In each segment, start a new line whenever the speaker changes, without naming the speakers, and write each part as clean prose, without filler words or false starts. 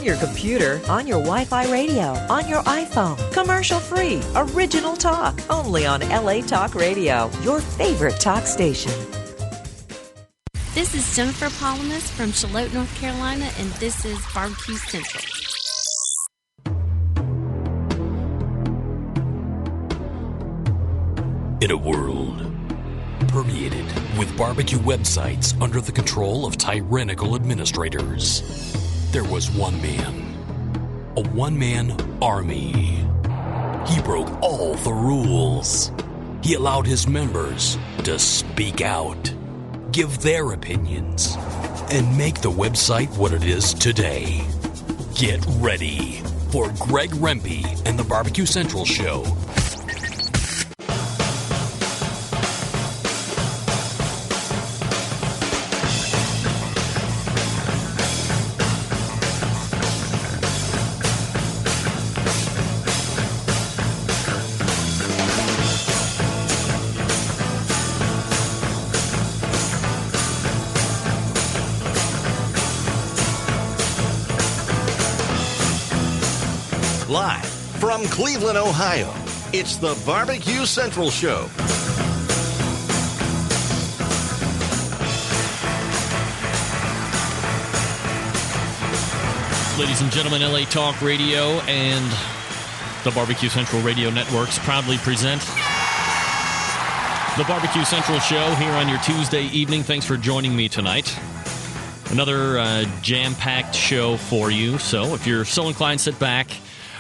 your computer, on your Wi-Fi radio, on your iPhone. Commercial-free, original talk, only on LA Talk Radio, your favorite talk station.
This is Jennifer Palamas from Charlotte, North Carolina, and this is Barbecue Central.
In a world permeated with barbecue websites under the control of tyrannical administrators, there was one man, a one-man army. He broke all the rules. He allowed his members to speak out, give their opinions, and make the website what it is today. Get ready for Greg Rempe and the Barbecue Central Show.
Live from Cleveland, Ohio, it's the Barbecue Central Show.
Ladies and gentlemen, LA Talk Radio and the Barbecue Central Radio Networks proudly present the Barbecue Central Show here on your Tuesday evening. Thanks for joining me tonight. Another jam-packed show for you. So if you're so inclined, sit back,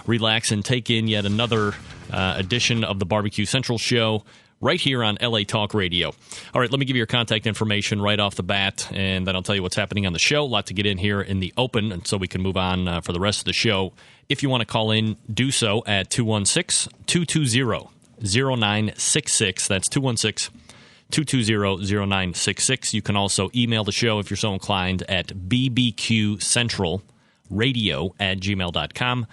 relax, and take in yet another edition of the Barbecue Central Show right here on LA Talk Radio. All right, let me give you your contact information right off the bat, and then I'll tell you what's happening on the show. A lot to get in here in the open, and so we can move on for the rest of the show. If you want to call in, do so at 216-220-0966. That's 216-220-0966. You can also email the show if you're so inclined at bbqcentralradio@gmail.com.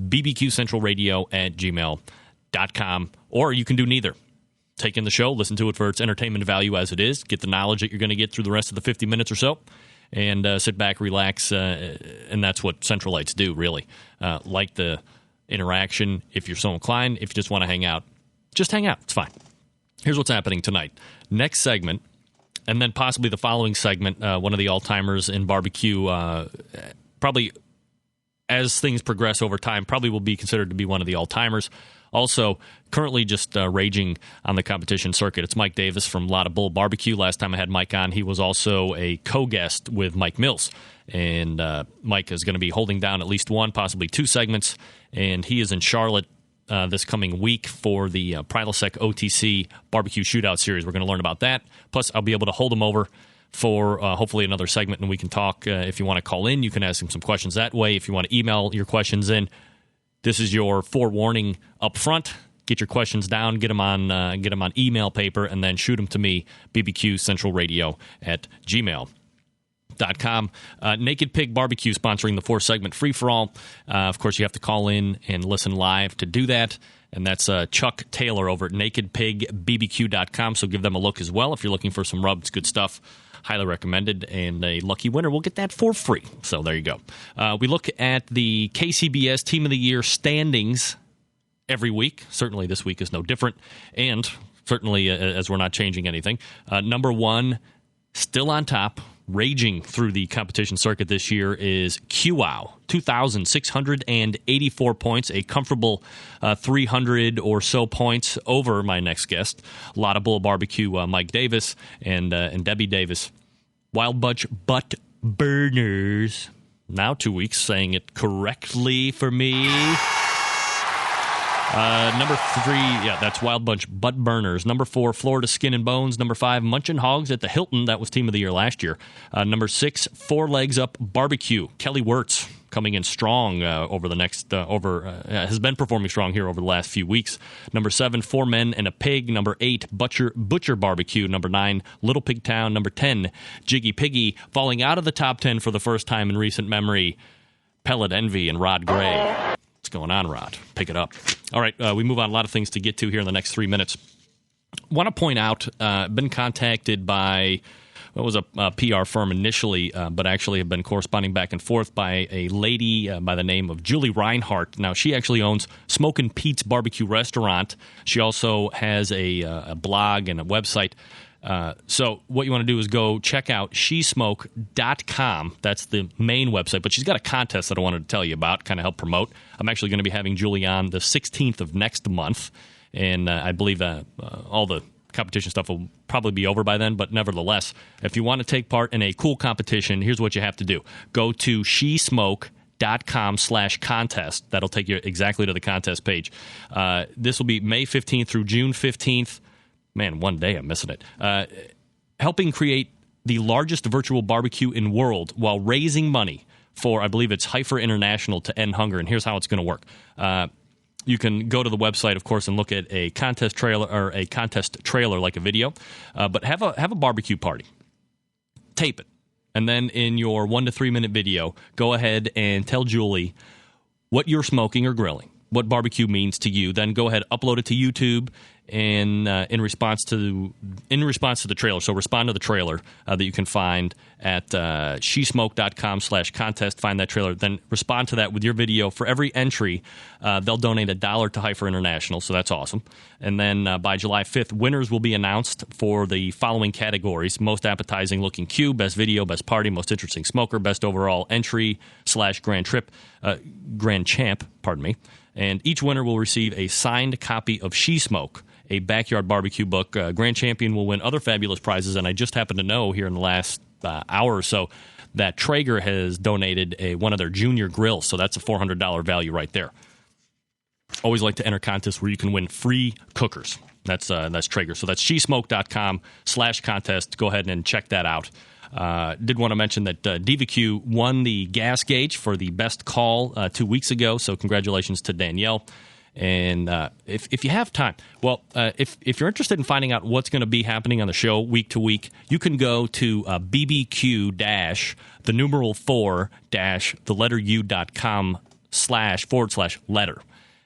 bbqcentralradio@gmail.com, or you can do neither. Take in the show, listen to it for its entertainment value as it is, get the knowledge that you're going to get through the rest of the 50 minutes or so, and sit back, relax, and that's what Centralites do, really. Like the interaction, if you're so inclined. If you just want to hang out, just hang out. It's fine. Here's what's happening tonight. Next segment, and then possibly the following segment, one of the all-timers in barbecue, probably as things progress over time, probably will be considered to be one of the all-timers. Also, currently just raging on the competition circuit. It's Mike Davis from Lotta Bull BBQ. Last time I had Mike on, he was also a co-guest with Mike Mills. And Mike is going to be holding down at least one, possibly two segments. And he is in Charlotte this coming week for the Prilosec OTC Barbecue Shootout Series. We're going to learn about that. Plus, I'll be able to hold him over for hopefully another segment, and we can talk. If you want to call in, you can ask him some questions that way. If you want to email your questions in, this is your forewarning up front. Get your questions down, get them on email paper, and then shoot them to me, bbqcentralradio@gmail.com. Naked Pig Barbecue sponsoring the four-segment free-for-all. Of course, you have to call in and listen live to do that. And that's Chuck Taylor over at nakedpigbbq.com. So give them a look as well if you're looking for some rubs. Good stuff. Highly recommended. And a lucky winner will get that for free. So there you go. We look at the KCBS Team of the Year standings every week. Certainly this week is no different. And certainly as we're not changing anything. Number one, still on top, raging through the competition circuit this year, is QOW. 2,684 points, a comfortable 300 or so points over my next guest, Lotta Bull BBQ, Mike Davis, and Debbie Davis. Wild Bunch Butt Burners. Now 2 weeks saying it correctly for me. Number 3, yeah, that's Wild Bunch Butt Burners. Number 4, Florida Skin and Bones. Number 5, Munchin' Hogs at the Hilton. That was Team of the Year last year. Number 6, Four Legs Up Barbecue. Kelly Wirtz coming in strong has been performing strong here over the last few weeks. Number 7, Four Men and a Pig. Number 8, Butcher Barbecue. Number 9, Little Pig Town. Number 10, Jiggy Piggy. Falling out of the top 10 for the first time in recent memory, Pellet Envy and Rod Gray. What's going on, Rod? Pick it up. All right, we move on. A lot of things to get to here in the next 3 minutes. Want to point out, been contacted by was a PR firm initially, but actually have been corresponding back and forth by a lady by the name of Julie Reinhart. Now, she actually owns Smokin' Pete's Barbecue Restaurant. She also has a blog and a website. So what you want to do is go check out shesmoke.com. That's the main website. But she's got a contest that I wanted to tell you about, kind of help promote. I'm actually going to be having Julie on the 16th of next month. And I believe all the competition stuff will probably be over by then. But nevertheless, if you want to take part in a cool competition, here's what you have to do. Go to shesmoke.com/contest. That'll take you exactly to the contest page. This will be May 15th through June 15th. Man, one day I'm missing it. Helping create the largest virtual barbecue in the world while raising money for, I believe it's Heifer International to end hunger. And here's how it's going to work. You can go to the website, of course, and look at a contest trailer like a video. But have a barbecue party. Tape it. And then in your 1 to 3 minute video, go ahead and tell Julie what you're smoking or grilling, what barbecue means to you. Then go ahead, upload it to YouTube. And in response to the trailer, so respond to the trailer that you can find at shesmoke.com/contest. Find that trailer, then respond to that with your video. For every entry, they'll donate $1 to Heifer International, so that's awesome. And then by July 5th, winners will be announced for the following categories: most appetizing looking cue, best video, best party, most interesting smoker, best overall entry / grand champ. Pardon me. And each winner will receive a signed copy of She Smoke, a backyard barbecue book. Grand champion will win other fabulous prizes, and I just happened to know here in the last hour or so that Traeger has donated one of their junior grills, so that's a $400 value right there. Always like to enter contests where you can win free cookers. That's Traeger. So that's shesmoke.com/contest. Go ahead and check that out. Did want to mention that DVQ won the gas gauge for the best call 2 weeks ago, so congratulations to Danielle. And if you have time, if you're interested in finding out what's going to be happening on the show week to week, you can go to bbq-u.com/letter.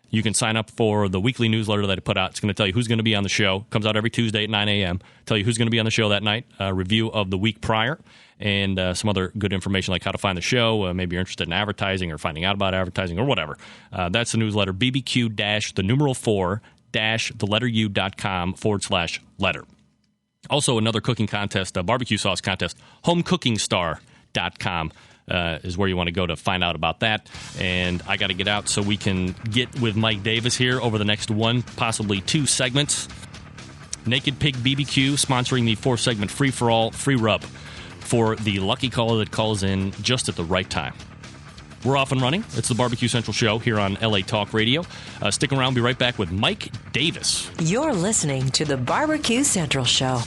You can sign up for the weekly newsletter that I put out. It's going to tell you who's going to be on the show. Comes out every Tuesday at 9 a.m. Tell you who's going to be on the show that night, a review of the week prior, and some other good information like how to find the show. Maybe you're interested in advertising or finding out about advertising or whatever. That's the newsletter, bbq-4u.com/letter. Also, another cooking contest, barbecue sauce contest, homecookingstar.com. Is where you want to go to find out about that. And I got to get out so we can get with Mike Davis here over the next one, possibly 2 segments. Naked Pig BBQ sponsoring the 4-segment free-for-all, free rub for the lucky caller that calls in just at the right time. We're off and running. It's the Barbecue Central Show here on LA Talk Radio. Stick around. Be right back with Mike Davis.
You're listening to the Barbecue Central Show.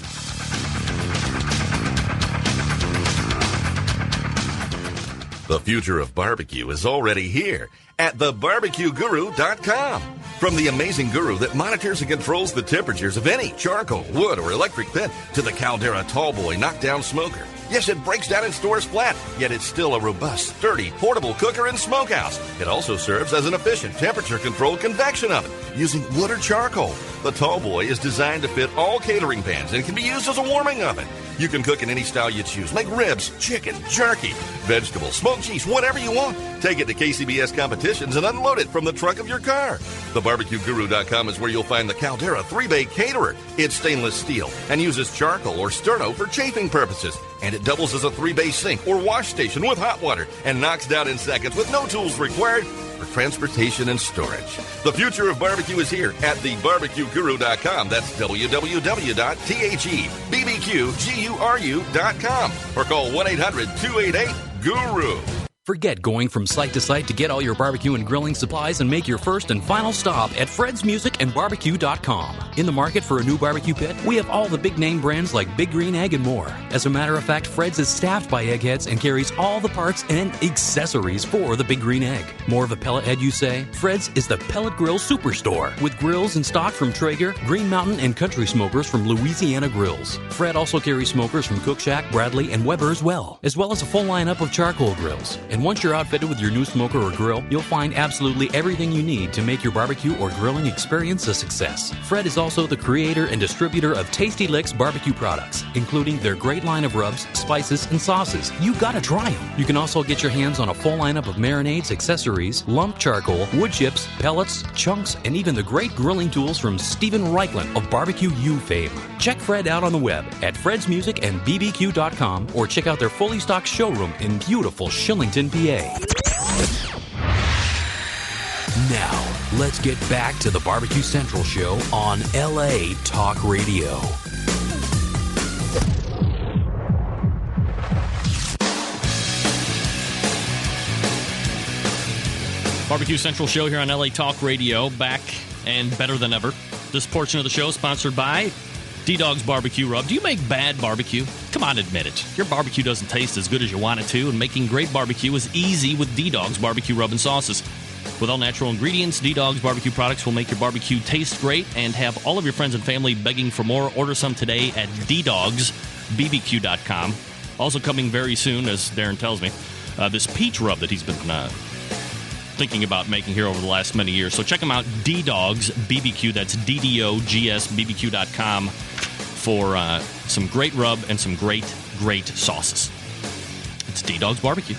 The future of barbecue is already here at thebarbecueguru.com. From the amazing guru that monitors and controls the temperatures of any charcoal, wood, or electric pit to the Caldera Tallboy knockdown smoker. Yes, it breaks down and stores flat, yet it's still a robust, sturdy, portable cooker and smokehouse. It also serves as an efficient temperature-controlled convection oven using wood or charcoal. The Tallboy is designed to fit all catering pans and can be used as a warming oven. You can cook in any style you choose. Make ribs, chicken, jerky, vegetables, smoked cheese, whatever you want. Take it to KCBS competitions and unload it from the trunk of your car. TheBarbecueGuru.com is where you'll find the Caldera 3-Bay Caterer. It's stainless steel and uses charcoal or sterno for chafing purposes. And it doubles as a 3-bay sink or wash station with hot water and knocks down in seconds with no tools required for transportation and storage. The future of barbecue is here at thebarbecueguru.com. That's www.thebbqguru.com or call 1-800-288-GURU.
Forget going from site to site to get all your barbecue and grilling supplies and make your first and final stop at fredsmusicandbarbecue.com. In the market for a new barbecue pit, we have all the big name brands like Big Green Egg and more. As a matter of fact, Fred's is staffed by eggheads and carries all the parts and accessories for the Big Green Egg. More of a pellet head, you say? Fred's is the pellet grill superstore with grills in stock from Traeger, Green Mountain, and Country Smokers from Louisiana Grills. Fred also carries smokers from Cook Shack, Bradley, and Weber as well as a full lineup of charcoal grills. And And once you're outfitted with your new smoker or grill, you'll find absolutely everything you need to make your barbecue or grilling experience a success. Fred is also the creator and distributor of Tasty Licks barbecue products, including their great line of rubs, spices, and sauces. You gotta try them. You can also get your hands on a full lineup of marinades, accessories, lump charcoal, wood chips, pellets, chunks, and even the great grilling tools from Stephen Reichland of Barbecue U fame. Check Fred out on the web at fredsmusicandbbq.com or check out their fully stocked showroom in beautiful Shillington, PA.
Now, let's get back to the Barbecue Central Show on LA Talk Radio.
Barbecue Central Show here on LA Talk Radio, back and better than ever. This portion of the show is sponsored by D-Dog's Barbecue Rub. Do you make bad barbecue? Come on, admit it. Your barbecue doesn't taste as good as you want it to, and making great barbecue is easy with D-Dog's Barbecue Rub and sauces. With all natural ingredients, D-Dog's barbecue products will make your barbecue taste great and have all of your friends and family begging for more. Order some today at ddogsbbq.com. Also coming very soon, as Darren tells me, this peach rub that he's been thinking about making here over the last many years. So check them out, D-Dogs BBQ. That's DDOGSBBQ.com for some great rub and some great sauces. It's D-Dogs Barbecue.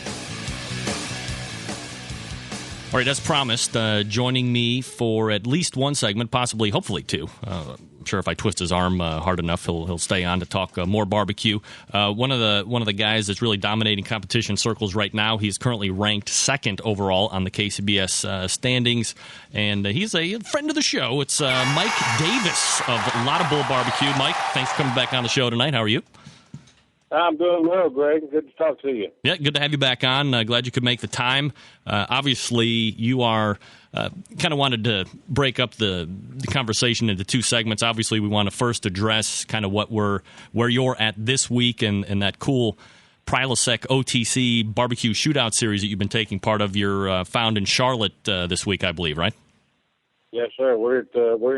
All right, as promised, joining me for at least one segment, possibly, hopefully two. I'm sure if I twist his arm hard enough, he'll stay on to talk more barbecue. One of the guys that's really dominating competition circles right now. He's currently ranked second overall on the KCBS standings, and he's a friend of the show. It's Mike Davis of Lotta Bull BBQ. Mike, thanks for coming back on the show tonight. How are you?
I'm doing well, Greg. Good to talk to you.
Yeah, good to have you back on. Glad you could make the time. Obviously, you are kind of wanted to break up the conversation into two segments. Obviously, we want to first address kind of where you're at this week and that cool Prilosec OTC barbecue shootout series that you've been taking part of. You're found in Charlotte this week, I believe, right?
Yes, sir. We're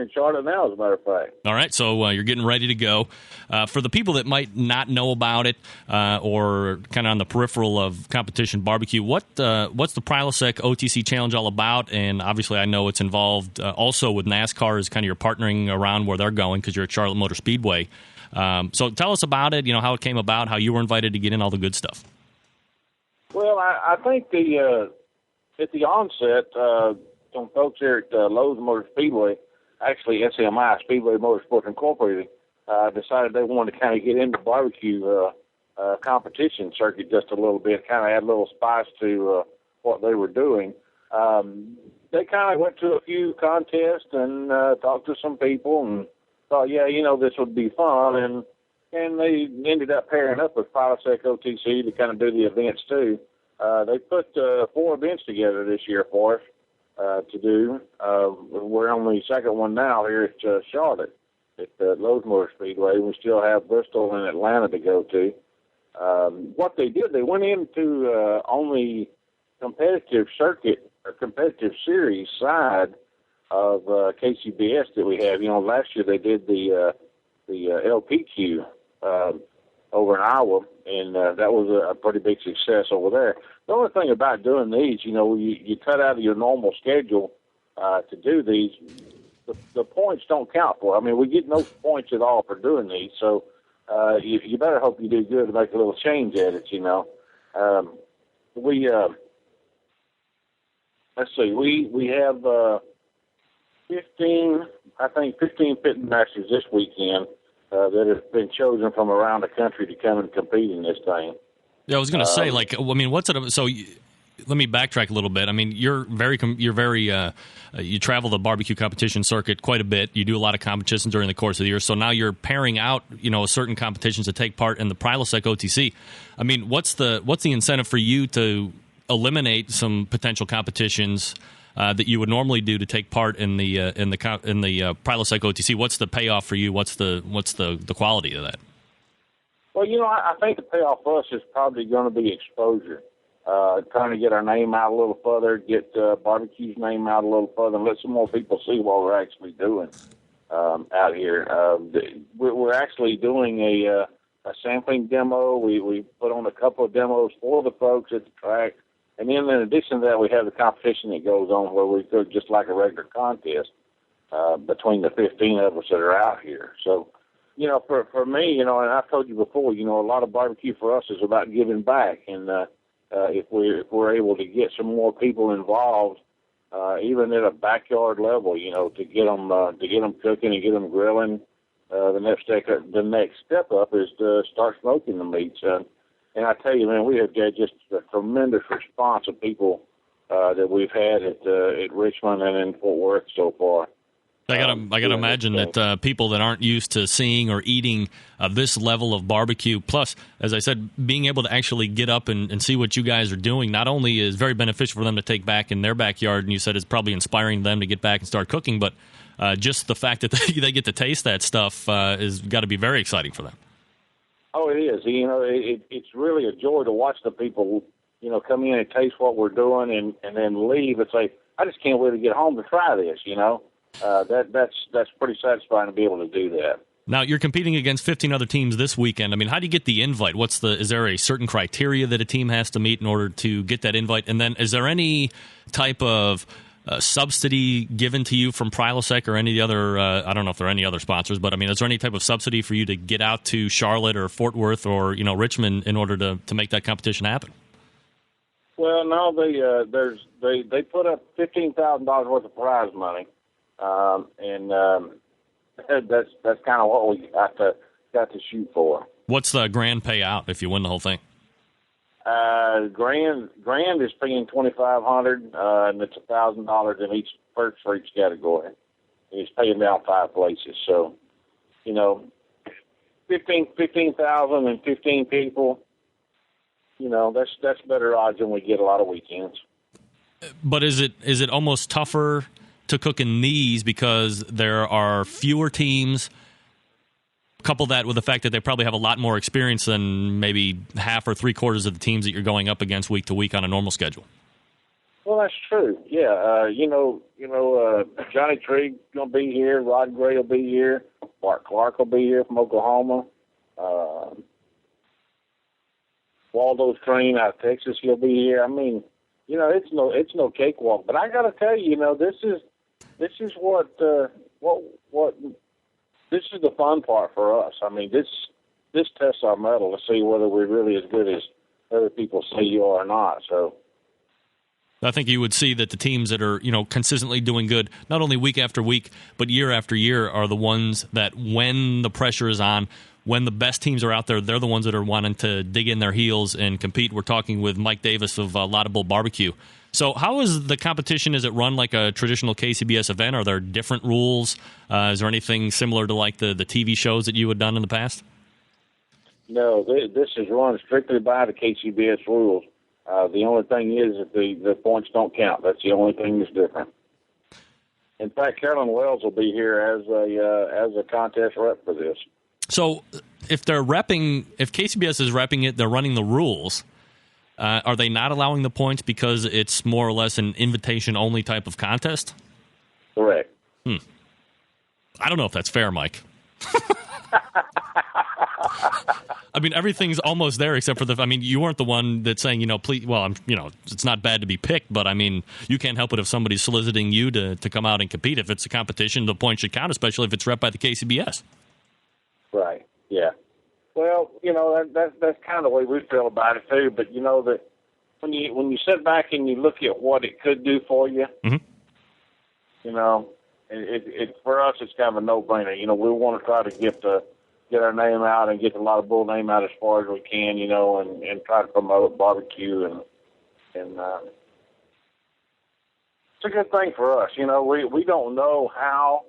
in Charlotte now, as a matter of fact.
All right, so you're getting ready to go. For the people that might not know about it or kind of on the peripheral of competition barbecue, what's the Prilosec OTC Challenge all about? And obviously, I know it's involved also with NASCAR as kind of your partnering around where they're going because you're at Charlotte Motor Speedway. So tell us about it. You know how it came about, how you were invited to get in, all the good stuff.
Well, I think at the onset. Some folks here at Lowe's Motor Speedway, actually SMI, Speedway Motorsports Incorporated, decided they wanted to kind of get into barbecue competition circuit just a little bit, kind of add a little spice to what they were doing. They kind of went to a few contests and talked to some people and thought, yeah, this would be fun. And they ended up pairing up with Prilosec OTC to kind of do the events too. They put 4 events together this year for us. To do. We're on the second one now here at Charlotte at Lowe's Motor Speedway. We still have Bristol and Atlanta to go to. What they did, they went into on the competitive circuit or competitive series side of KCBS that we have. Last year they did the LPQ over in Iowa, and that was a pretty big success over there. The only thing about doing these, you cut out of your normal schedule to do these, the points don't count for it. I mean, we get no points at all for doing these, so you better hope you do good to make a little change at it, let's see, we have 15 fitting masters this weekend that have been chosen from around the country to come and compete in this thing.
Yeah, I was going to say, what's it? So, let me backtrack a little bit. I mean, you travel the barbecue competition circuit quite a bit. You do a lot of competitions during the course of the year. So now you're pairing out, certain competitions to take part in the Prilosec OTC. I mean, what's the incentive for you to eliminate some potential competitions that you would normally do to take part in the Prilosec OTC? What's the payoff for you? What's the quality of that?
Well, I think the payoff for us is probably going to be exposure. Trying to get our name out a little further, get barbecue's name out a little further, and let some more people see what we're actually doing out here. We're actually doing a sampling demo. We put on a couple of demos for the folks at the track And then in addition to that, we have the competition that goes on where we cook just like a regular contest between the 15 of us that are out here. So, for me, and I've told you before, a lot of barbecue for us is about giving back. And if we're able to get some more people involved, even at a backyard level, to get them cooking and get them grilling, the next step up is to start smoking the meats. And I tell you, man, we have got just a tremendous response of people that we've had at Richmond and in Fort Worth so far.
I gotta imagine that people that aren't used to seeing or eating this level of barbecue, plus, as I said, being able to actually get up and see what you guys are doing, not only is very beneficial for them to take back in their backyard, and you said it's probably inspiring them to get back and start cooking, but just the fact that they get to taste that stuff is got to be very exciting for them.
Oh, it is. It's really a joy to watch the people, come in and taste what we're doing and then leave and say, I just can't wait to get home to try this, That's pretty satisfying to be able to do that.
Now, you're competing against 15 other teams this weekend. I mean, how do you get the invite? Is there a certain criteria that a team has to meet in order to get that invite? And then is there any type of subsidy given to you from Prilosec or any of the other, I don't know if there are any other sponsors, but I mean, is there any type of subsidy for you to get out to Charlotte or Fort Worth or, Richmond in order to make that competition happen?
Well, no, they put up $15,000 worth of prize money. That's kind of what we got to shoot for. What's
the grand payout if you win the whole thing?
Grand is paying $2,500, and it's $1,000 in each perks for each category. And he's paying down 5 places, so 15,000 and 15 people. That's better odds than we get a lot of weekends.
But is it almost tougher to cook in these because there are fewer teams? Couple that with the fact that they probably have a lot more experience than maybe half or 3/4 of the teams that you're going up against week to week on a normal schedule.
Well, that's true. Yeah, Johnny Trigg gonna be here. Rod Gray will be here. Bart Clark will be here from Oklahoma. Waldo's train out of Texas. He'll be here. I mean, it's no cakewalk. But I got to tell you, this is what this is the fun part for us. I mean, this tests our mettle to see whether we're really as good as other people say you are or not. So
I think you would see that the teams that are, consistently doing good, not only week after week, but year after year, are the ones that when the pressure is on, when the best teams are out there, they're the ones that are wanting to dig in their heels and compete. We're talking with Mike Davis of Lotta Bull BBQ. So how is the competition? Is it run like a traditional KCBS event? Are there different rules? Is there anything similar to like the TV shows that you had done in the past?
No, this is run strictly by the KCBS rules. The only thing is that the points don't count. That's the only thing that's different. In fact, Carolyn Wells will be here as a contest rep for this.
So if KCBS is repping it, they're running the rules. Are they not allowing the points because it's more or less an invitation-only type of contest?
Correct.
I don't know if that's fair, Mike. I mean, everything's almost there except for you weren't the one that's saying, please, well, it's not bad to be picked, but I mean, you can't help it if somebody's soliciting you to come out and compete. If it's a competition, the points should count, especially if it's rep by the KCBS.
Right, yeah. Well, that's kind of the way we feel about it too. But that when you sit back and you look at what it could do for you,
mm-hmm.
It for us it's kind of a no-brainer. We want to try to get our name out and get the Lotta Bull name out as far as we can, and try to promote barbecue and it's a good thing for us. We don't know how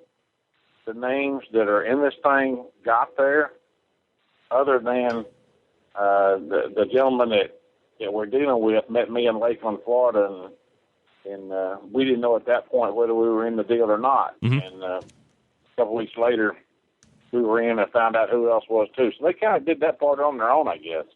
the names that are in this thing got there, other than the gentleman that we're dealing with met me in Lakeland, Florida, and we didn't know at that point whether we were in the deal or not.
Mm-hmm.
And a couple weeks later, we were in and found out who else was too. So they kind of did that part on their own, I guess.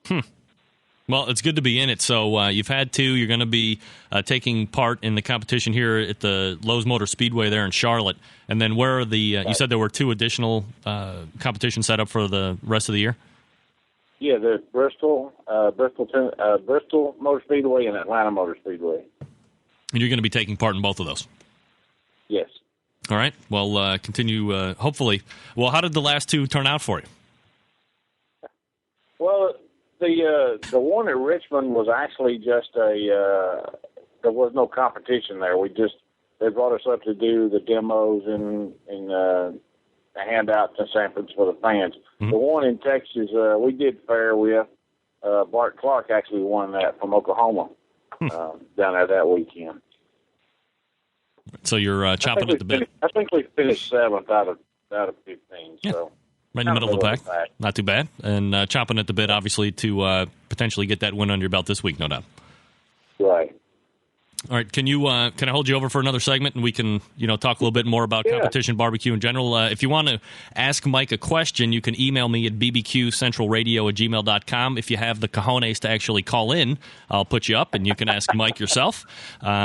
Well, it's good to be in it. So you've had two. You're going to be taking part in the competition here at the Lowe's Motor Speedway there in Charlotte. And then where are the you said there were 2 additional competitions set up for the rest of the year?
Yeah, there's Bristol Motor Speedway and Atlanta Motor Speedway.
And you're going to be taking part in both of those?
Yes.
All right. Well, continue, hopefully. Well, how did the last two turn out for you?
Well, the one at Richmond was actually just there was no competition there. They brought us up to do the demos and hand out the samples for the fans. Mm-hmm. The one in Texas, we did fair with. Bart Clark actually won that from Oklahoma down there that weekend.
So you're chomping at the bit.
I think we finished 7th out of 15.
Yeah.
So
right in the middle of the pack. Not too bad. And chomping at the bit, obviously, to potentially get that win under your belt this week, no doubt.
Right.
All right, can I hold you over for another segment, and we can talk a little bit more about competition barbecue in general? If you want to ask Mike a question, you can email me at bbqcentralradio@gmail.com. If you have the cojones to actually call in, I'll put you up, and you can ask Mike yourself.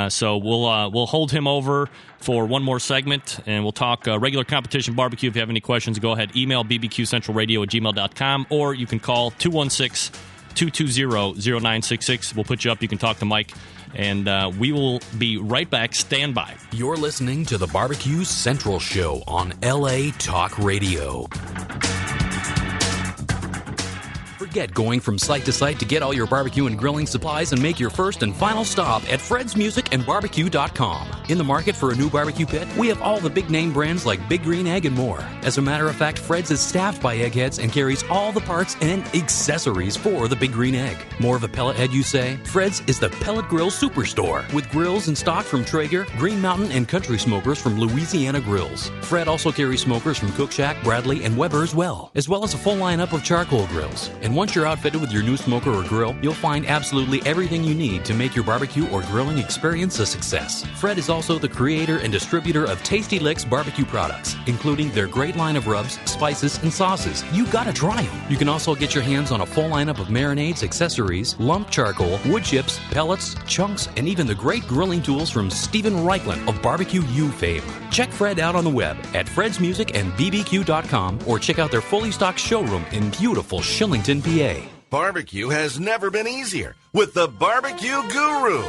So we'll hold him over for one more segment, and we'll talk regular competition barbecue. If you have any questions, go ahead, email bbqcentralradio@gmail.com, or you can call 216-220-0966. We'll put you up. You can talk to Mike. And we will be right back. Stand by.
You're listening to the Barbecue Central Show on LA Talk Radio. Forget going from site to site to get all your barbecue and grilling supplies and make your first and final stop at fredsmusicandbarbecue.com. In the market for a new barbecue pit, we have all the big name brands like Big Green Egg and more. As a matter of fact, Fred's is staffed by eggheads and carries all the parts and accessories for the Big Green Egg. More of a pellet head, you say? Fred's is the pellet grill superstore with grills in stock from Traeger, Green Mountain, and Country Smokers from Louisiana Grills. Fred also carries smokers from Cook Shack, Bradley, and Weber as well as a full lineup of charcoal grills. And once you're outfitted with your new smoker or grill, you'll find absolutely everything you need to make your barbecue or grilling experience a success. Fred is also the creator and distributor of Tasty Licks barbecue products, including their great line of rubs, spices, and sauces. You gotta try them. You can also get your hands on a full lineup of marinades, accessories, lump charcoal, wood chips, pellets, chunks, and even the great grilling tools from Stephen Reichland of Barbecue U fame. Check Fred out on the web at fredsmusicandbbq.com or check out their fully stocked showroom in beautiful Shillington, PA.
Barbecue has never been easier with the Barbecue Guru.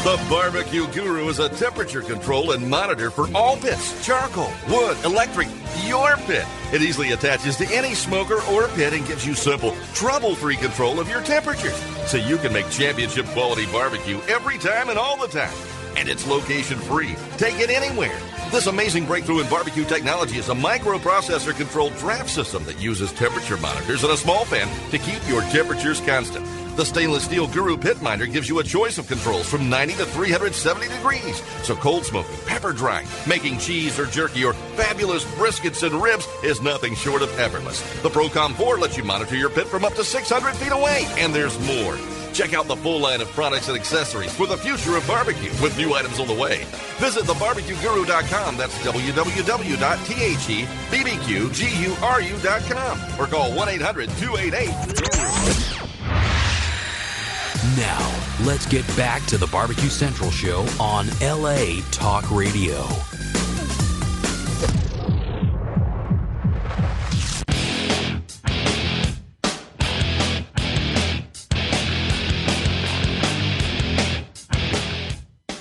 The Barbecue Guru is a temperature control and monitor for all pits, charcoal, wood, electric, your pit. It easily attaches to any smoker or pit and gives you simple, trouble-free control of your temperatures so you can make championship quality barbecue every time and all the time. And it's location-free. Take it anywhere. This amazing breakthrough in barbecue technology is a microprocessor-controlled draft system that uses temperature monitors and a small fan to keep your temperatures constant. The stainless steel Guru Pit Minder gives you a choice of controls from 90 to 370 degrees. So cold smoking, pepper drying, making cheese or jerky, or fabulous briskets and ribs is nothing short of effortless. The Procom 4 lets you monitor your pit from up to 600 feet away. And there's more. Check out the full line of products and accessories for the future of barbecue with new items on the way. Visit thebarbecueguru.com. That's www.thebbqguru.com or call 1-800-288-GURU.
Now, let's get back to the Barbecue Central Show on LA Talk Radio.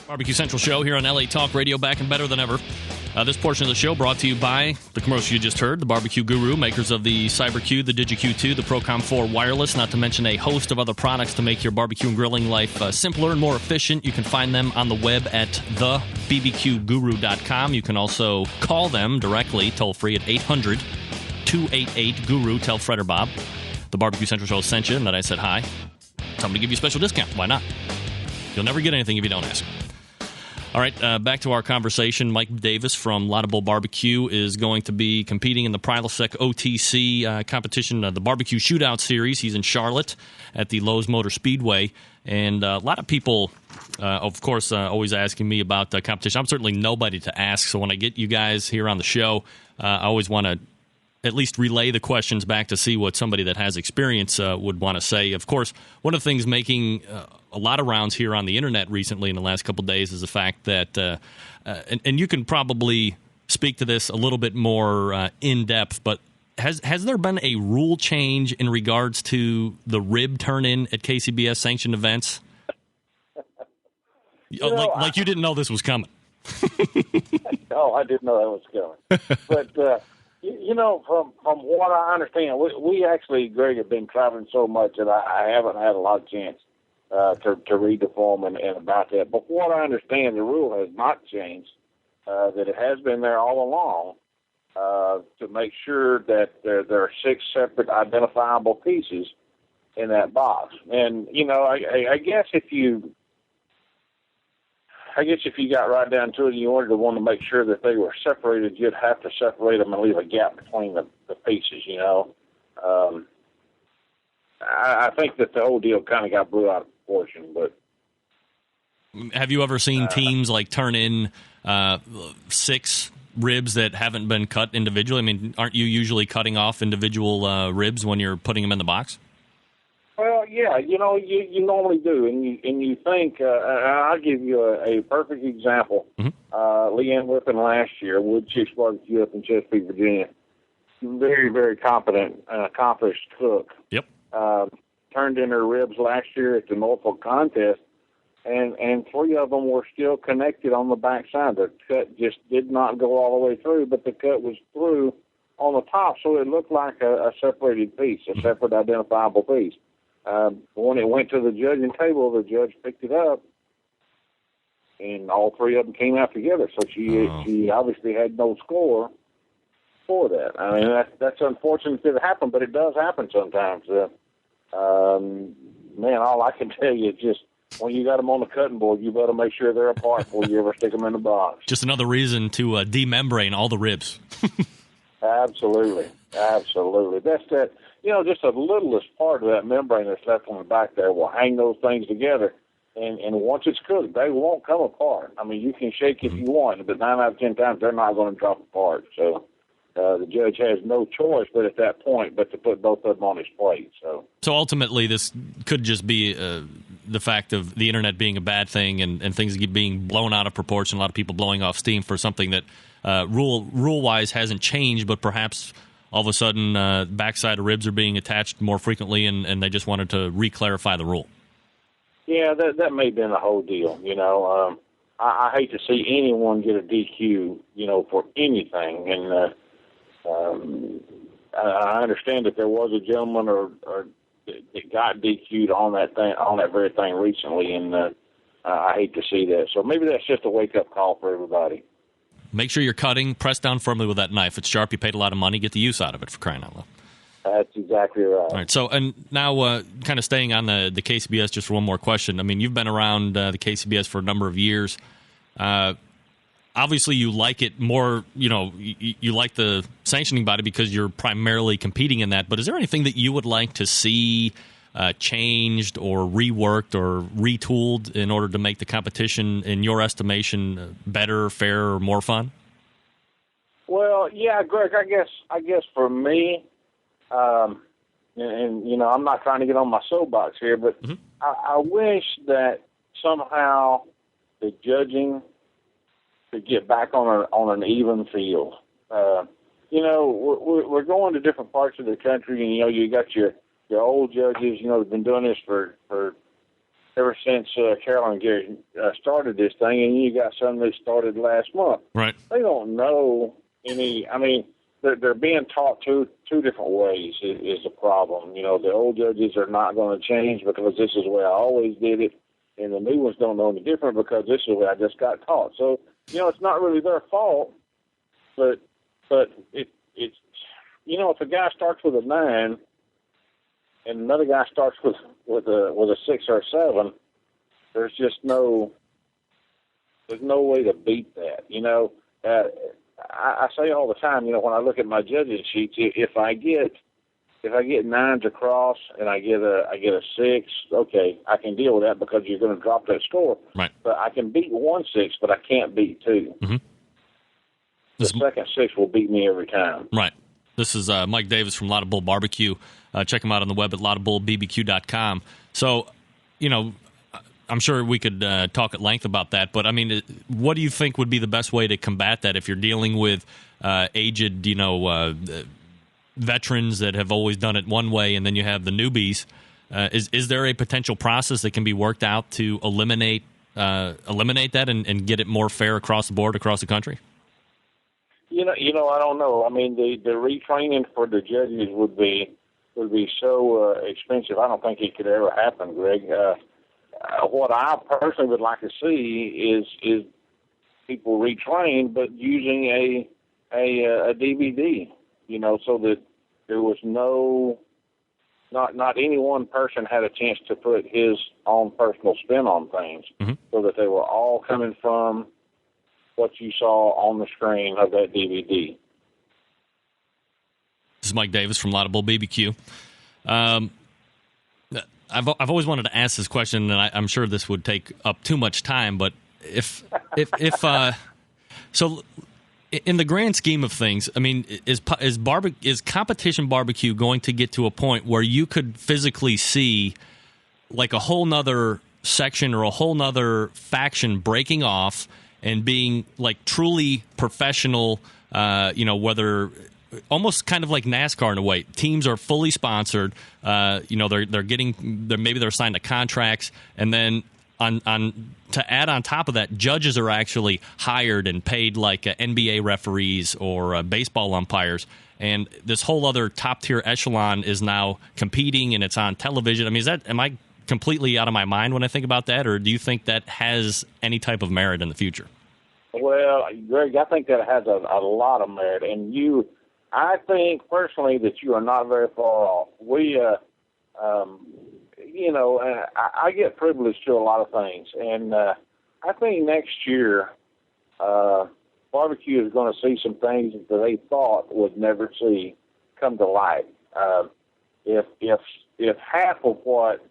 Barbecue Central Show here on LA Talk Radio, back and better than ever. This portion of the show brought to you by the commercial you just heard, the Barbecue Guru, makers of the CyberQ, the DigiQ2, the Procom 4 wireless, not to mention a host of other products to make your barbecue and grilling life simpler and more efficient. You can find them on the web at thebbqguru.com. You can also call them directly, toll-free at 800-288-GURU. Tell Fred or Bob the Barbecue Central Show sent you and that I said hi. Tell them to give you a special discount. Why not? You'll never get anything if you don't ask. All right, back to our conversation. Mike Davis from Lotta Bull BBQ is going to be competing in the Prilosec OTC competition, the Barbecue Shootout Series. He's in Charlotte at the Lowe's Motor Speedway. And a lot of people, of course, always asking me about the competition. I'm certainly nobody to ask, so when I get you guys here on the show, I always want to at least relay the questions back to see what somebody that has experience would want to say. Of course, one of the things making a lot of rounds here on the internet recently in the last couple of days is the fact that, and you can probably speak to this a little bit more in depth, but has there been a rule change in regards to the rib turn-in at KCBS sanctioned events? Like you didn't know this was coming.
No, I didn't know that was coming. But, from what I understand, we actually, Greg, have been traveling so much that I haven't had a lot of chance to read the form and about that. But what I understand, the rule has not changed, that it has been there all along to make sure that there are 6 separate identifiable pieces in that box. And, I guess if you got right down to it and you wanted to want to make sure that they were separated, you'd have to separate them and leave a gap between the pieces, I think that the whole deal kind of got blew out of proportion. But
have you ever seen teams like turn in 6 ribs that haven't been cut individually? I mean, aren't you usually cutting off individual ribs when you're putting them in the box?
Well, yeah, you normally do, and you think. I'll give you a perfect example. Mm-hmm. Leanne Whippen last year, Wood Chicks Barbecue up in Chesapeake, Virginia, very, very competent, accomplished cook.
Yep.
Turned in her ribs last year at the Norfolk contest, and 3 of them were still connected on the backside. The cut just did not go all the way through, but the cut was through on the top, so it looked like a separated piece, a separate identifiable piece. When it went to the judging table, the judge picked it up, and all 3 of them came out together. So she obviously had no score for that. I mean, that's unfortunate that it happened, but it does happen sometimes. All I can tell you is just when you got them on the cutting board, you better make sure they're apart before you ever stick them in the box.
Just another reason to demembrane all the ribs.
Absolutely. That's that. Just a littlest part of that membrane that's left on the back there will hang those things together, and once it's cooked, they won't come apart. I mean, you can shake if you want, but 9 out of 10 times they're not going to drop apart. So the judge has no choice but at that point but to put both of them on his plate. So ultimately, this could just be the fact of the internet being a bad thing and things being blown out of proportion, a lot of people blowing off steam for something that rule-wise hasn't changed, but perhaps all of a sudden backside of ribs are being attached more frequently, and they just wanted to re-clarify the rule. Yeah, that may have been the whole deal. I hate to see anyone get a DQ, for anything. And I understand that there was a gentleman or that got DQ'd on that very thing recently, and I hate to see that. So maybe that's just a wake-up call for everybody. Make sure you're cutting. Press down firmly with that knife. It's sharp. You paid a lot of money. Get the use out of it, for crying out loud. That's exactly right. All right. So, and now kind of staying on the KCBS just for one more question. I mean, you've been around the KCBS for a number of years. Obviously, you like it more, you like the sanctioning body because you're primarily competing in that. But is there anything that you would like to see changed or reworked or retooled in order to make the competition, in your estimation, better, fairer, or more fun? Well, yeah, Greg, I guess for me, and I'm not trying to get on my soapbox here, but mm-hmm. I wish that somehow the judging could get back on an even field. We're going to different parts of the country, and you got your old judges, have been doing this for ever since Carolyn and Gary started this thing, and you got some that started last month. Right. They don't know any. I mean, they're being taught two different ways is the problem. The old judges are not going to change because this is the way I always did it, and the new ones don't know any different because this is the way I just got taught. So it's not really their fault, but it's if a guy starts with a 9. And another guy starts with a 6 or a 7. There's just no way to beat that. I say all the time. When I look at my judging sheets, if I get 9s across and I get a 6, okay, I can deal with that because you're going to drop that score. Right. But I can beat 1 6, but I can't beat 2. Mm-hmm. The second 6 will beat me every time. Right. This is Mike Davis from Lotta Bull BBQ. Check him out on the web at lottabullbbq.com. So, I'm sure we could talk at length about that, but, I mean, what do you think would be the best way to combat that if you're dealing with aged,
veterans that have always done it one way, and then you have the newbies. Is there a potential process that can be worked out to eliminate that and get it more fair across the board, across the country?
I don't know. I mean, the retraining for the judges would be so expensive. I don't think it could ever happen, Greg. What I personally would like to see is people retrain, but using a DVD. So that there was not any one person had a chance to put his own personal spin on things, so that they were all coming from what you saw on the screen of that DVD.
This is Mike Davis from Lotta Bull BBQ. I've always wanted to ask this question, and I'm sure this would take up too much time. But if so, in the grand scheme of things, I mean, is competition barbecue going to get to a point where you could physically see like a whole nother section or a whole nother faction breaking off and being like truly professional? Whether almost kind of like NASCAR in a way. Teams are fully sponsored. Maybe they're signed to contracts, and then to add on top of that, judges are actually hired and paid like NBA referees or baseball umpires. And this whole other top tier echelon is now competing, and it's on television. I mean, am I completely out of my mind when I think about that, or do you think that has any type of merit in the future?
Well, Greg, I think that has a lot of merit, and I think personally that you are not very far off. I get privileged to a lot of things, and I think next year barbecue is going to see some things that they thought would never see come to light. If half of what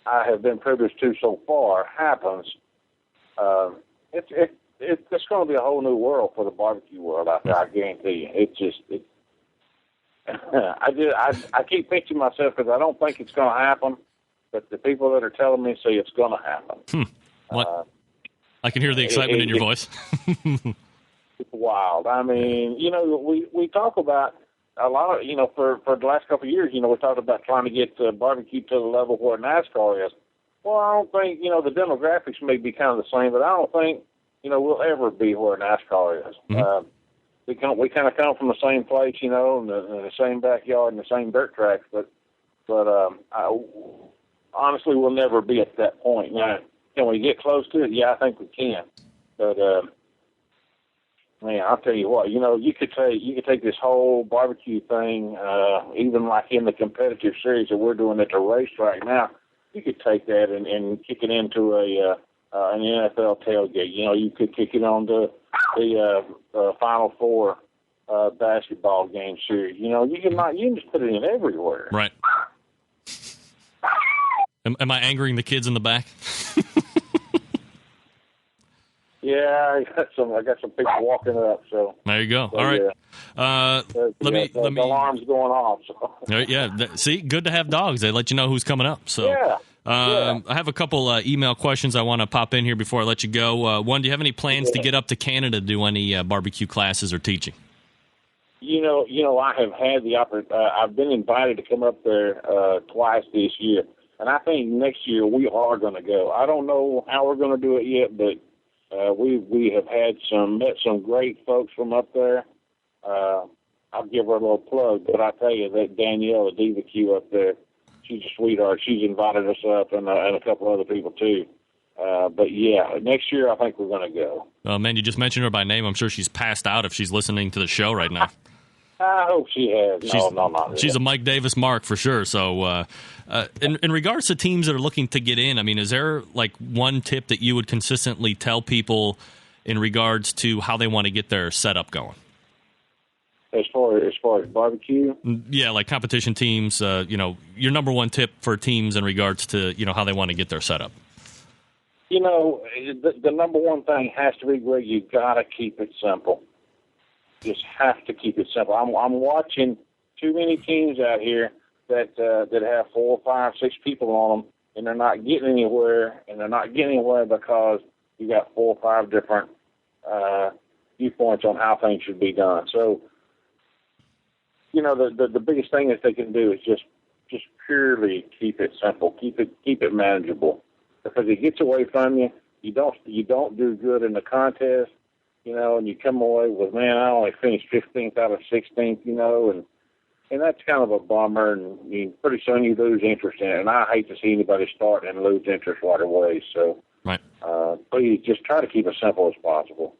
I have been privileged to so far happens, it's going to be a whole new world for the barbecue world out there. I guarantee you. I keep pinching myself because I don't think it's going to happen, but the people that are telling me say it's going to happen.
What? I can hear the excitement in your voice.
It's wild. I mean, we talk about a lot of, for the last couple of years, we talked about trying to get barbecue to the level where NASCAR is. Well, I don't think, the demographics may be kind of the same, but I don't think, we'll ever be where NASCAR is. We kind of come from the same place, in the same backyard and the same dirt tracks, but honestly, we'll never be at that point. Now, can we get close to it? Yeah, I think we can. But man, I'll tell you what, you could take this whole barbecue thing, even like in the competitive series that we're doing at the racetrack now. You could take that and kick it into an NFL tailgate. You could kick it on the Final Four basketball game series. You can just put it in everywhere.
Right. Am I angering the kids in the back?
Yeah, I got some people walking up. So
there you go. All right.
The alarm's going off. So.
Yeah. See, good to have dogs. They let you know who's coming up. So
yeah.
I have a couple email questions I want to pop in here before I let you go. One, do you have any plans to get up to Canada to do any barbecue classes or teaching?
I have had the opportunity. I've been invited to come up there twice this year, and I think next year we are going to go. I don't know how we're going to do it yet, but we have met some great folks from up there. I'll give her a little plug, but I tell you that Danielle at DBQ up there, she's a sweetheart. She's invited us up, and a couple other people too. But yeah, next year I think we're going to go.
Oh man, you just mentioned her by name. I'm sure she's passed out if she's listening to the show right now.
I hope she has. No, not really.
She's a Mike Davis mark for sure. So, in regards to teams that are looking to get in, I mean, is there like one tip that you would consistently tell people in regards to how they want to get their setup going?
As far as barbecue?
Yeah, like competition teams, your number one tip for teams in regards to, how they want to get their setup.
The number one thing has to be, Greg, you got to keep it simple. Just have to keep it simple. I'm watching too many teams out here that have 4, 5, 6 people on them, and they're not getting anywhere, and they're not getting anywhere because you got 4 or 5 different viewpoints on how things should be done. So the biggest thing that they can do is just purely keep it simple, keep it manageable. Because it gets away from you, you don't do good in the contest, and you come away with, man, I only finished 15th out of 16th, and that's kind of a bummer, and pretty soon you lose interest in it. And I hate to see anybody start and lose interest right away. So,
right.
Please just try to keep it simple as possible.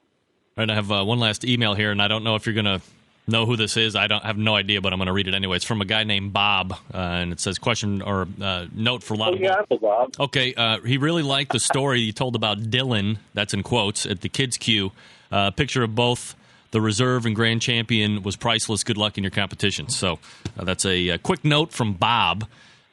All right, I have one last email here, and I don't know if you're going to know who this is. I have no idea, but I'm going to read it anyway. It's from a guy named Bob, and it says question or note for Lotta Bull.
Yeah, I know Bob.
Okay, he really liked the story you told about Dylan, that's in quotes, at the Kids Q. Picture of both the reserve and grand champion was priceless. Good luck in your competition. So that's a quick note from Bob.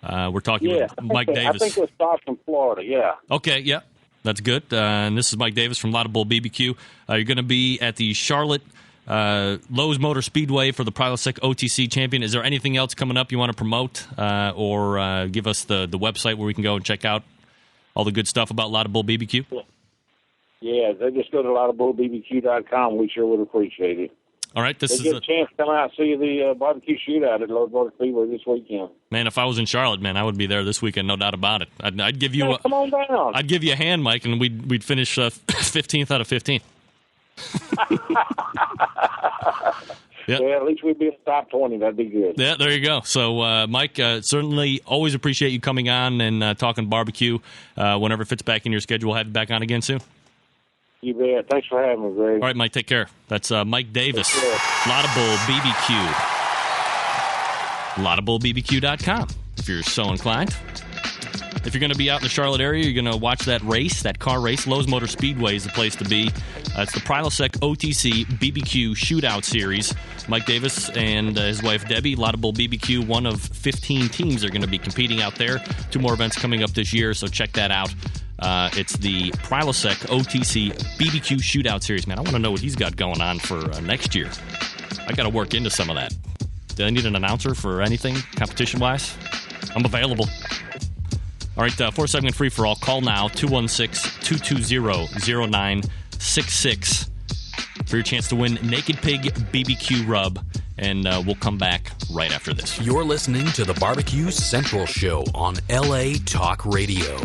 We're talking with Mike Davis.
I think it was Bob from Florida, yeah.
Okay, yeah. That's good. And this is Mike Davis from Lotta Bull BBQ. You're going to be at the Charlotte Lowe's Motor Speedway for the Prilosec OTC champion. Is there anything else coming up you want to promote or give us the website where we can go and check out all the good stuff about Lotta Bull BBQ?
Yeah, they just go to LottaBullBBQ.com. We sure would appreciate it.
All right, this is
a chance to come out and see the barbecue shootout at Lowe's Motor Speedway this weekend.
Man, if I was in Charlotte, man, I would be there this weekend, no doubt about it. I'd give you
come on down.
I'd give you a hand, Mike, and we'd finish 15th out of 15. Yep.
Yeah, at least we'd be in the top 20. That'd be good.
Yeah, there you go. So, Mike, certainly always appreciate you coming on and talking barbecue. Whenever it fits back in your schedule, we'll have you back on again soon.
You bet. Thanks for having me, Greg.
All right, Mike, take care. That's Mike Davis, Lotta Bull BBQ. LottaBullBBQ.com if you're so inclined. If you're going to be out in the Charlotte area, you're going to watch that race, that car race. Lowe's Motor Speedway is the place to be. It's the Prilosec OTC BBQ Shootout Series. Mike Davis and his wife Debbie, Lotta Bull BBQ, one of 15 teams are going to be competing out there. 2 more events coming up this year, so check that out. It's the Prilosec OTC BBQ Shootout Series. Man, I want to know what he's got going on for next year. I got to work into some of that. Do I need an announcer for anything, competition-wise? I'm available. All right, 4-segment free-for-all. Call now, 216-220-0966 for your chance to win Naked Pig BBQ Rub, and we'll come back right after this.
You're listening to the Barbecue Central Show on LA Talk Radio.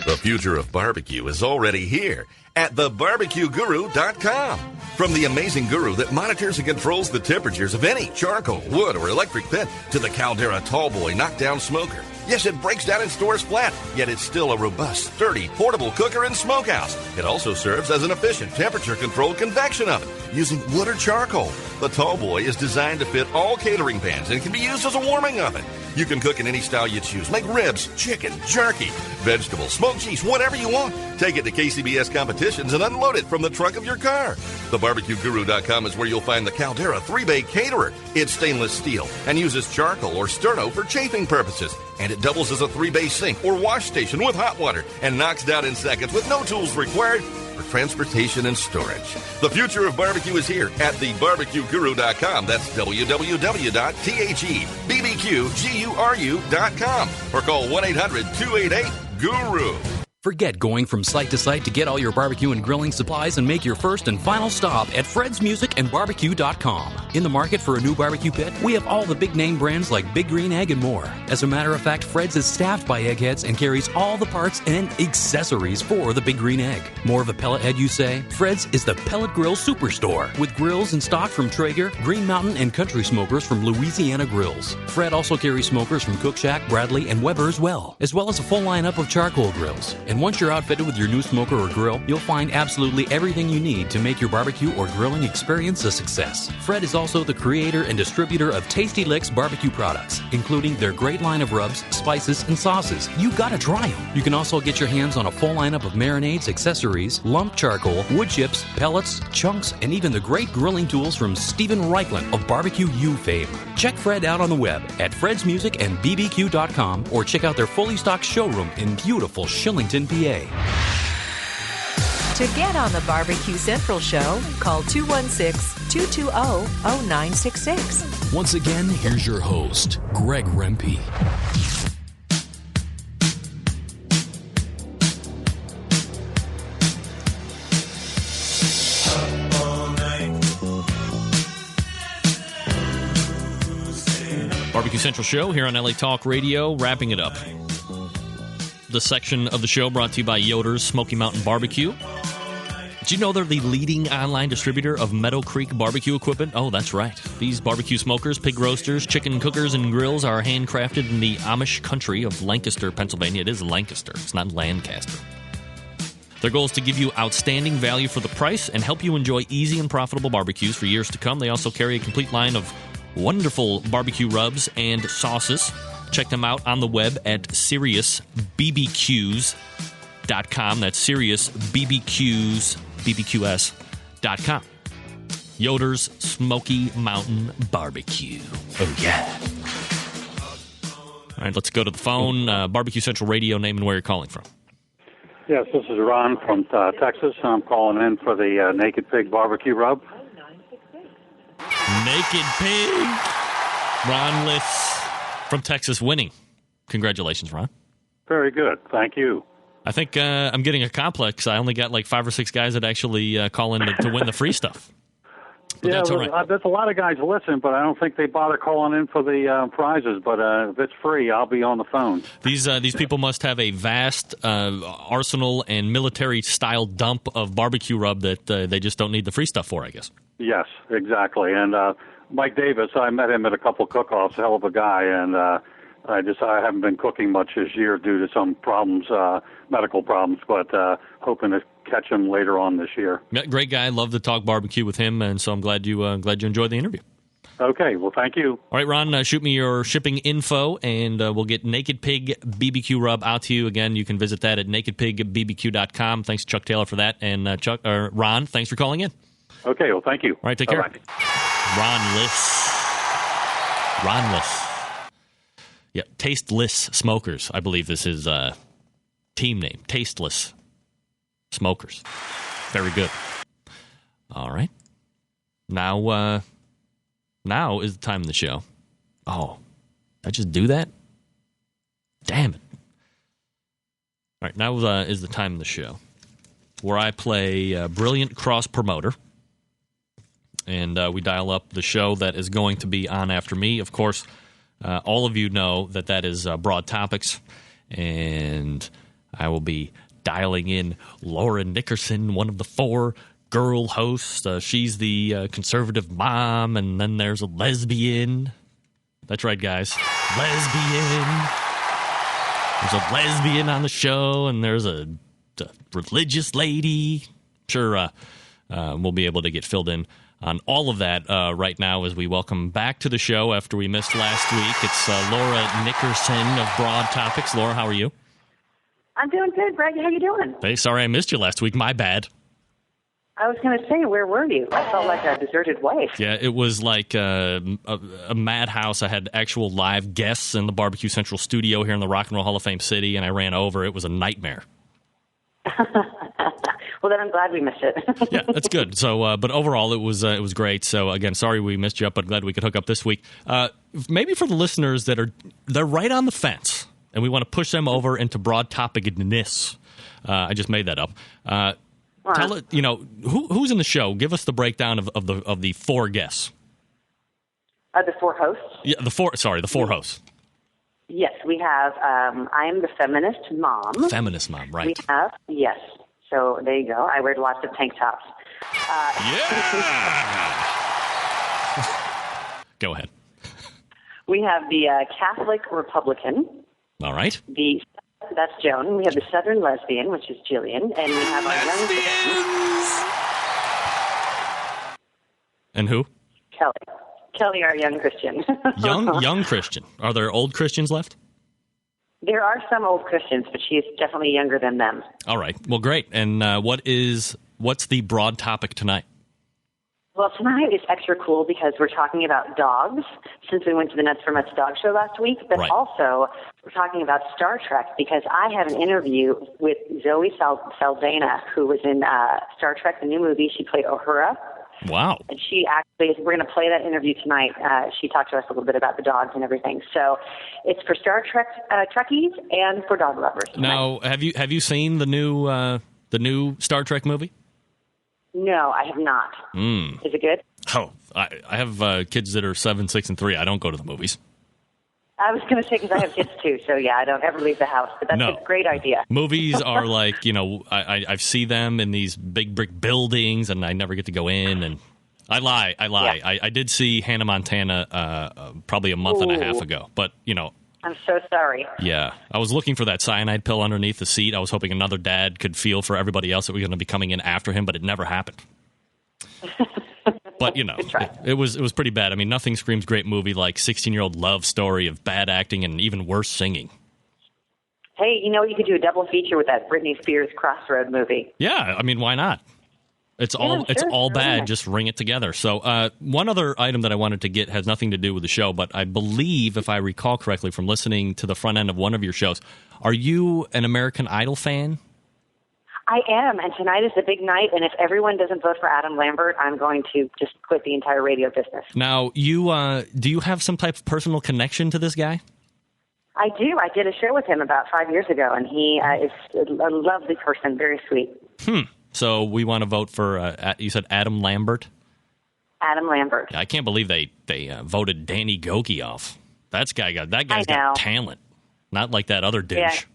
The future of barbecue is already here at thebarbecueguru.com. From the amazing guru that monitors and controls the temperatures of any charcoal, wood, or electric pit to the Caldera Tallboy knockdown smoker. Yes, it breaks down and stores flat, yet it's still a robust, sturdy, portable cooker and smokehouse. It also serves as an efficient temperature-controlled convection oven using wood or charcoal. The Tallboy is designed to fit all catering pans and can be used as a warming oven. You can cook in any style you choose. Make ribs, chicken, jerky, vegetables, smoked cheese, whatever you want. Take it to KCBS competitions and unload it from the trunk of your car. TheBarbecueGuru.com is where you'll find the Caldera 3-Bay Caterer. It's stainless steel and uses charcoal or sterno for chafing purposes. And it doubles as a 3-bay sink or wash station with hot water and knocks down in seconds with no tools required for transportation and storage. The future of barbecue is here at thebarbecueguru.com. That's www.thebbqguru.com or call 1-800-288-GURU.
Forget going from site to site to get all your barbecue and grilling supplies and make your first and final stop at fredsmusicandbarbecue.com. In the market for a new barbecue pit, we have all the big name brands like Big Green Egg and more. As a matter of fact, Fred's is staffed by eggheads and carries all the parts and accessories for the Big Green Egg. More of a pellet head, you say? Fred's is the pellet grill superstore with grills in stock from Traeger, Green Mountain, and Country Smokers from Louisiana Grills. Fred also carries smokers from Cook Shack, Bradley, and Weber as well as a full lineup of charcoal grills. And once you're outfitted with your new smoker or grill, you'll find absolutely everything you need to make your barbecue or grilling experience a success. Fred is also the creator and distributor of Tasty Licks barbecue products, including their great line of rubs, spices, and sauces. You gotta try them. You can also get your hands on a full lineup of marinades, accessories, lump charcoal, wood chips, pellets, chunks, and even the great grilling tools from Stephen Reichland of Barbecue U fame. Check Fred out on the web at fredsmusicandbbq.com or check out their fully stocked showroom in beautiful Shillington, PA.
To get on the Barbecue Central Show, call 216-220-0966.
Once again, here's your host, Greg Rempe.
Barbecue Central Show here on LA Talk Radio, wrapping it up. The section of the show brought to you by Yoder's Smoky Mountain Barbecue. Did you know they're the leading online distributor of Meadow Creek barbecue equipment? Oh, that's right. These barbecue smokers, pig roasters, chicken cookers, and grills are handcrafted in the Amish country of Lancaster, Pennsylvania. It is Lancaster. It's not Lancaster. Their goal is to give you outstanding value for the price and help you enjoy easy and profitable barbecues for years to come. They also carry a complete line of wonderful barbecue rubs and sauces. Check them out on the web at SeriousBBQs.com. That's SeriousBBQs.com. Yoder's Smoky Mountain Barbecue. Oh, yeah. All right, let's go to the phone. Barbecue Central Radio, name and where you're calling from.
Yes, this is Ron from Texas. I'm calling in for the Naked Pig barbecue rub.
Naked Pig. Ron Liss from Texas winning. Congratulations, Ron.
Very good. Thank you.
I think I'm getting a complex. I only got like 5 or 6 guys that actually call in to win the free stuff. But
yeah,
that's all right.
There's a lot of guys listen, but I don't think they bother calling in for the prizes. But if it's free, I'll be on the phone.
These people must have a vast arsenal and military-style dump of barbecue rub that they just don't need the free stuff for, I guess.
Yes, exactly. And Mike Davis, I met him at a couple cook-offs, hell of a guy, and I haven't been cooking much this year due to some problems, medical problems, but hoping to catch him later on this year.
Yeah, great guy. Love to talk barbecue with him, and so I'm glad you enjoyed the interview.
Okay, well, thank you.
All right, Ron, shoot me your shipping info, and we'll get Naked Pig BBQ Rub out to you. Again, you can visit that at nakedpigbbq.com. Thanks, Chuck Taylor, for that. And Ron, thanks for calling in.
Okay, well, thank you.
All right, take care.
Bye-bye.
Ron Liss. Yeah, Tasteless Smokers, I believe this is team name. Tasteless Smokers. Very good. All right. Now is the time of the show. Oh, did I just do that? Damn it. All right, now is the time of the show where I play Brilliant Cross Promoter. And we dial up the show that is going to be on after me. Of course, all of you know that is Broad Topics. And I will be dialing in Laura Nickerson, one of the 4 girl hosts. She's the conservative mom, and then there's a lesbian. That's right, guys. Lesbian. There's a lesbian on the show, and there's a religious lady. Sure, we'll be able to get filled in on all of that right now as we welcome back to the show after we missed last week. It's Laura Nickerson of Broad Topics. Laura, how are you?
I'm doing good, Greg. How you doing?
Hey, sorry I missed you last week. My bad.
I was going to say, where were you? I felt like a deserted wife.
Yeah, it was like a madhouse. I had actual live guests in the Barbecue Central studio here in the Rock and Roll Hall of Fame city, and I ran over. It was a nightmare.
Well, then I'm glad we missed it.
Yeah, that's good. So, but overall, it was great. So, again, sorry we missed you up, but glad we could hook up this week. Maybe for the listeners they're right on the fence, and we want to push them over into broad topic-ness. I just made that up. Tell it, who's in the show. Give us the breakdown of the 4 guests.
The 4 hosts.
Yeah, the 4 hosts.
Yes, we have. I am the feminist mom.
Feminist mom, right?
We have yes. So there you go. I wear lots of tank tops.
Yeah. Go ahead.
We have the Catholic Republican.
All right.
That's Joan. We have the Southern Lesbian, which is Jillian, and we have our young Christian.
And who?
Kelly, our young Christian.
young Christian. Are there old Christians left?
There are some old Christians, but she is definitely younger than them.
All right. Well, great. And what's the broad topic tonight?
Well, tonight is extra cool because we're talking about dogs, since we went to the Nuts for Mutts dog show last week, but also we're talking about Star Trek because I have an interview with Zoe Saldana, who was in Star Trek, the new movie. She played Uhura.
Wow.
And she actually, we're going to play that interview tonight. She talked to us a little bit about the dogs and everything. So it's for Star Trek Trekkies and for dog lovers.
Now, have you seen the new Star Trek movie?
No, I have not. Is it good?
Oh, I have kids that are 7, 6, and 3. I don't go to the movies.
I was going to say, because I have kids too, so yeah, I don't ever leave the house, but that's a great idea.
Movies are like, I see them in these big brick buildings, and I never get to go in, and I lie. Yeah. I did see Hannah Montana probably a month and a half ago, but,
I'm so sorry.
Yeah. I was looking for that cyanide pill underneath the seat. I was hoping another dad could feel for everybody else that was going to be coming in after him, but it never happened. But, it was pretty bad. I mean, nothing screams great movie like 16-year-old love story of bad acting and even worse singing.
Hey, you could do a double feature with that Britney Spears Crossroad movie.
Yeah, I mean, why not? It's all bad. Yeah. Just ring it together. So one other item that I wanted to get has nothing to do with the show, but I believe, if I recall correctly from listening to the front end of one of your shows, are you an American Idol fan?
I am, and tonight is the big night, and if everyone doesn't vote for Adam Lambert, I'm going to just quit the entire radio business. Now,
do you have some type of personal connection to this guy?
I do. I did a show with him about 5 years ago, and he is a lovely person, very sweet.
So we want to vote for, you said Adam Lambert?
Adam Lambert.
I can't believe they voted Danny Goki off. That guy's got talent. Not like that other douche.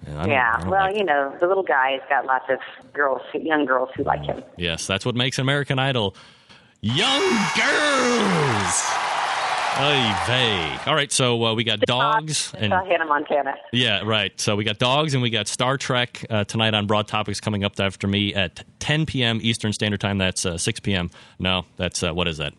Yeah. The little guy has got lots of young girls who like him.
Yes, that's what makes American Idol. Young girls! Oy vey. All right, so we got dogs.
And Hannah Montana.
Yeah, right. So we got dogs and we got Star Trek tonight on Broad Topics coming up after me at 10 p.m. Eastern Standard Time. That's 6 p.m. No, that's, what is that?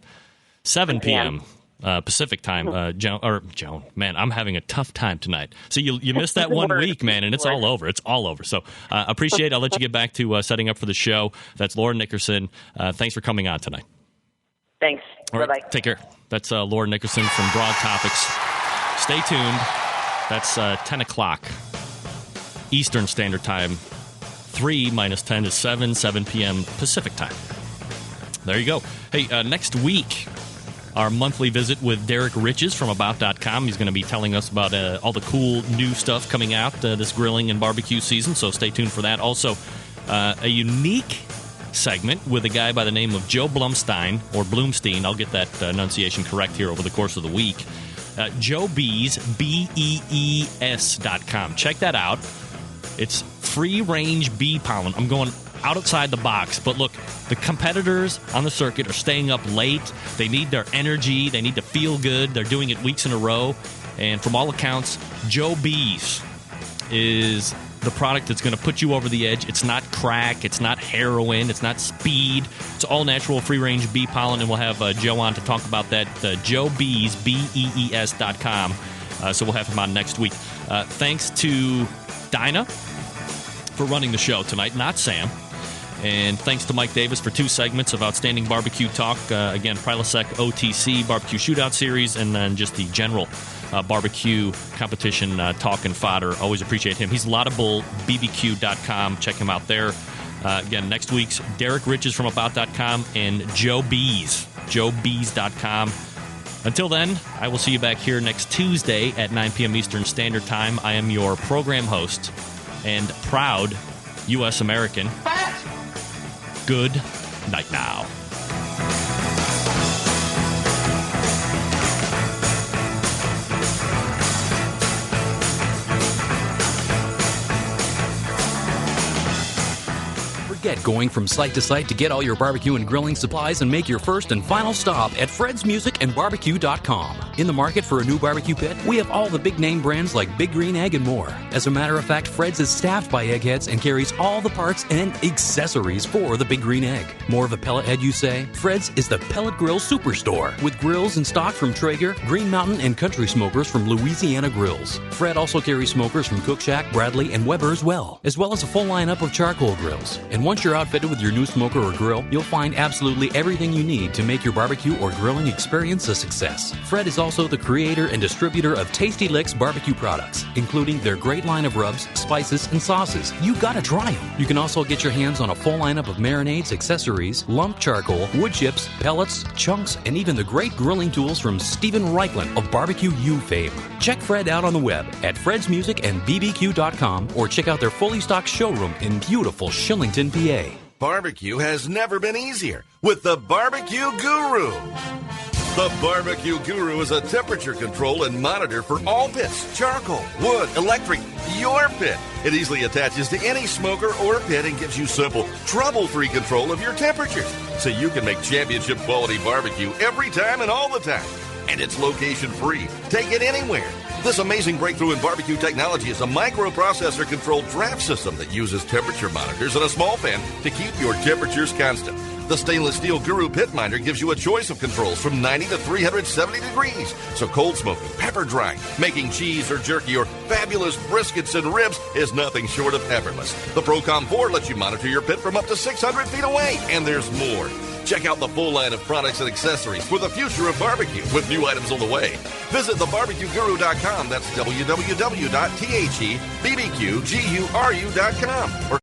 7 p.m. Pacific time. Joan, man, I'm having a tough time tonight. So you missed that 1 week, man, and it's all over. It's all over. So appreciate it. I'll let you get back to setting up for the show. That's Laura Nickerson. Thanks for coming on tonight.
Thanks.
All right, bye-bye. Take care. That's Laura Nickerson from Broad Topics. Stay tuned. That's 10 o'clock Eastern Standard Time. 3 minus 10 is 7 p.m. Pacific time. There you go. Hey, next week, our monthly visit with Derek Riches from About.com. He's going to be telling us about all the cool new stuff coming out this grilling and barbecue season, so stay tuned for that. Also, a unique segment with a guy by the name of Joe Blumstein, or Bloomstein. I'll get that enunciation correct here over the course of the week. Joe Bees, BEES.com. Check that out. It's free-range bee pollen. I'm going outside the box, but look, the competitors on the circuit are staying up late. They need their energy. They need to feel good. They're doing it weeks in a row. And from all accounts, Joe Bees is the product that's going to put you over the edge. It's not crack. It's not heroin. It's not speed. It's all natural free-range bee pollen, and we'll have Joe on to talk about that. Joe Bees, BEES.com. So we'll have him on next week. Thanks to Dinah for running the show tonight, not Sam. And thanks to Mike Davis for 2 segments of outstanding barbecue talk. Again, Prilosec OTC Barbecue Shootout Series, and then just the general barbecue competition talk and fodder. Always appreciate him. He's Lotta Bull BBQ.com. Check him out there. Again, next week's Derek Riches from About.com and Joe Bees, JoeBees.com. Until then, I will see you back here next Tuesday at 9 p.m. Eastern Standard Time. I am your program host and proud U.S. American. Good night now.
Get going from site to site to get all your barbecue and grilling supplies and make your first and final stop at fredsmusicandbarbecue.com. In the market for a new barbecue pit, we have all the big name brands like Big Green Egg and more. As a matter of fact, Fred's is staffed by eggheads and carries all the parts and accessories for the Big Green Egg. More of a pellet head, you say? Fred's is the pellet grill superstore with grills in stock from Traeger, Green Mountain, and Country Smokers from Louisiana Grills. Fred also carries smokers from Cook Shack, Bradley, and Weber as well as a full lineup of charcoal grills. And once you're outfitted with your new smoker or grill, you'll find absolutely everything you need to make your barbecue or grilling experience a success. Fred is also the creator and distributor of Tasty Licks barbecue products, including their great line of rubs, spices, and sauces. You gotta try them. You can also get your hands on a full lineup of marinades, accessories, lump charcoal, wood chips, pellets, chunks, and even the great grilling tools from Stephen Reichland of Barbecue U fame. Check Fred out on the web at fredsmusicandbbq.com or check out their fully stocked showroom in beautiful Shillington, PA.
Barbecue has never been easier with the Barbecue Guru. The Barbecue Guru is a temperature control and monitor for all pits, charcoal, wood, electric, your pit. It easily attaches to any smoker or pit and gives you simple, trouble-free control of your temperatures, so you can make championship quality barbecue every time and all the time. And it's location-free. Take it anywhere. This amazing breakthrough in barbecue technology is a microprocessor-controlled draft system that uses temperature monitors and a small fan to keep your temperatures constant. The stainless steel Guru Pit Minder gives you a choice of controls from 90 to 370 degrees. So cold smoking, pepper drying, making cheese or jerky, or fabulous briskets and ribs is nothing short of effortless. The Procom 4 lets you monitor your pit from up to 600 feet away. And there's more. Check out the full line of products and accessories for the future of barbecue with new items on the way. Visit thebarbecueguru.com. That's www.thebbqguru.com. Or